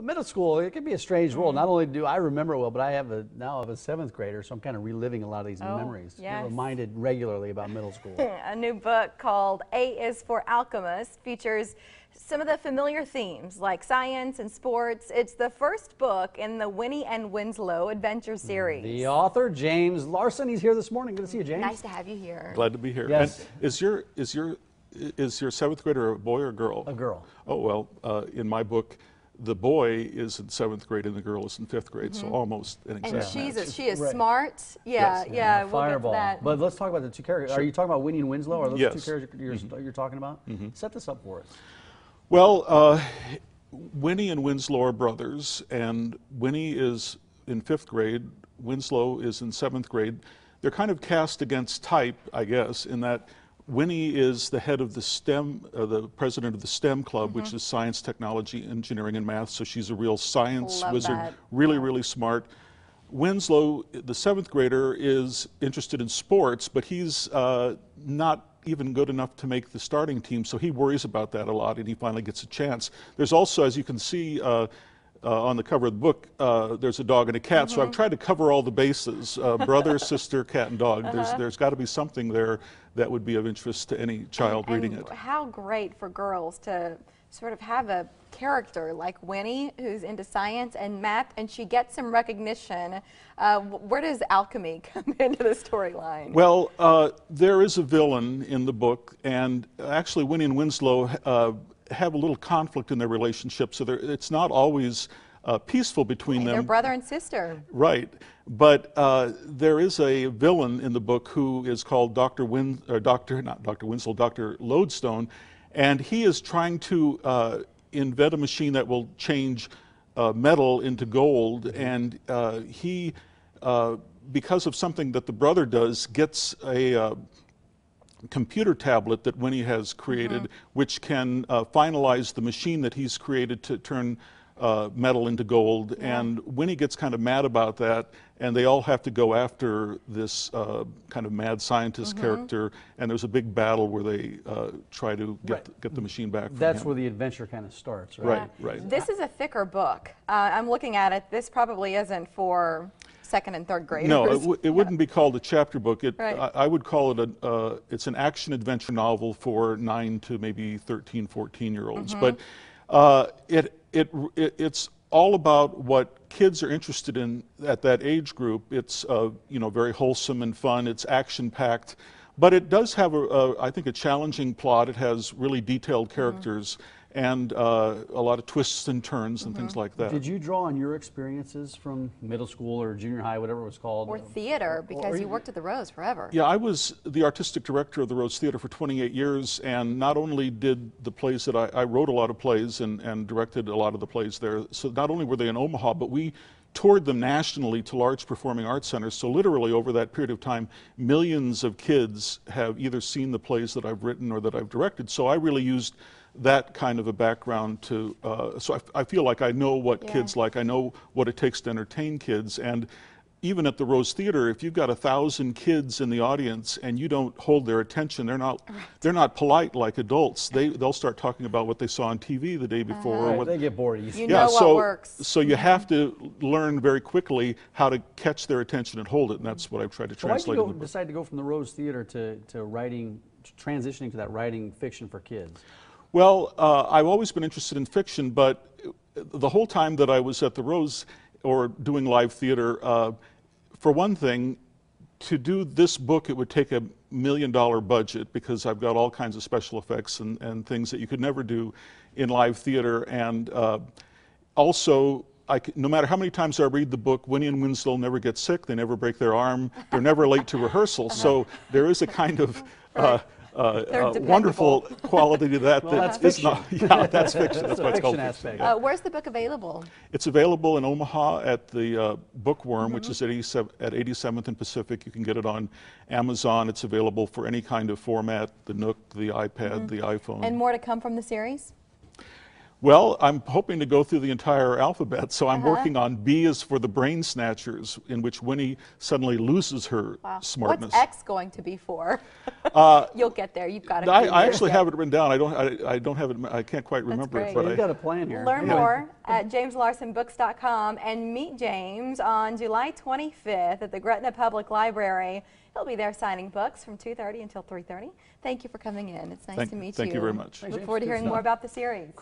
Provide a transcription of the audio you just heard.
Middle school, it can be a strange world. Not only do I remember it well, but now have a 7th grader, so I'm kind of reliving a lot of these memories. Yes. Get reminded regularly about middle school. A new book called A is for Alchemist features some of the familiar themes like science and sports. It's the first book in the Winnie and Winslow adventure series. The author, James Larson, he's here this morning. Good to see you, James. Nice to have you here. Glad to be here. Yes. And is your 7th grader a boy or a girl? A girl. Oh, well, in my book, the boy is in 7th grade and the girl is in 5th grade, so almost an exact And match. she is Right. smart. Yeah, Yes. yeah, we'll Fireball. get to that. But let's talk about the two characters. Are you talking about Winnie and Winslow? Are those Yes. two characters you're talking about? Set this up for us. Well, Winnie and Winslow are brothers, and Winnie is in 5th grade, Winslow is in 7th grade. They're kind of cast against type, I guess, in that Winnie is the head of the STEM, the president of the STEM club, which is science, technology, engineering, and math, so she's a real science Love wizard, that. really, really smart. Winslow, the 7th grader, is interested in sports, but he's not even good enough to make the starting team, so he worries about that a lot, and he finally gets a chance. There's also, as you can see on the cover of the book, there's a dog and a cat, so I've tried to cover all the bases, brother, sister, cat, and dog. There's got to be something there that would be of interest to any child reading it. How great for girls to sort of have a character like Winnie who's into science and math, and she gets some recognition. Where does alchemy come into the storyline? Well, there is a villain in the book, and actually Winnie and Winslow have a little conflict in their relationship, so it's not always peaceful between them. They're brother and sister. Right, but there is a villain in the book who is called Dr. Lodestone, and he is trying to invent a machine that will change metal into gold, and he, because of something that the brother does, gets a computer tablet that Winnie has created, which can finalize the machine that he's created to turn metal into gold. And Winnie gets kind of mad about that, and they all have to go after this kind of mad scientist character, and there's a big battle where they try to get the machine back from That's him. where the adventure kind of starts, right? Right. This is a thicker book. I'm looking at it. This probably isn't for 2nd and 3rd graders. No, it wouldn't be called a chapter book. Right. I would call it it's an action adventure novel for 9 to maybe 13, 14-year-olds. But it's all about what kids are interested in at that age group. It's very wholesome and fun. It's action-packed, but it does have I think a challenging plot. It has really detailed characters and a lot of twists and turns and things like that. Did you draw on your experiences from middle school or junior high, whatever it was called? Or theater, because you worked at the Rose forever. Yeah, I was the artistic director of the Rhodes Theater for 28 years, and not only did the plays that I wrote a lot of plays and directed a lot of the plays there, so not only were they in Omaha, but we toured them nationally to large performing arts centers. So literally over that period of time, millions of kids have either seen the plays that I've written or that I've directed. So I really used that kind of a background to, so I feel like I know what kids like, I know what it takes to entertain kids. And even at the Rose Theater, if you've got 1,000 kids in the audience and you don't hold their attention, they're not polite like adults. They'll start talking about what they saw on TV the day before. Or what, They get bored easy. You know what works. So you have to learn very quickly how to catch their attention and hold it, and that's what I've tried to translate. Why did you decide to go from the Rose Theater to writing, transitioning to that writing fiction for kids? Well, I've always been interested in fiction, but the whole time that I was at the Rose or doing live theater, for one thing, to do this book, it would take $1 million budget because I've got all kinds of special effects and things that you could never do in live theater. And also, no matter how many times I read the book, Winnie and Winslow never get sick, they never break their arm, they're never late to rehearsal. So there is a kind of wonderful quality to that. Well, that's is fiction. not, yeah, that's fiction. That's a why it's called fiction fiction. aspect. Where's the book available? It's available in Omaha at the Bookworm, which is at 87th and Pacific. You can get it on Amazon. It's available for any kind of format, the Nook, the iPad, the iPhone. And more to come from the series? Well, I'm hoping to go through the entire alphabet, so I'm working on B is for the Brain Snatchers, in which Winnie suddenly loses her smartness. What's X going to be for? You'll get there. You've got it. I actually have it written down. I don't have it. I can't quite remember it. great. But You've got a plan here. Learn more at jameslarsonbooks.com and meet James on July 25th at the Gretna Public Library. He'll be there signing books from 2:30 until 3:30. Thank you for coming in. It's nice to meet you. Thank you very much. Look forward to hearing more about the series.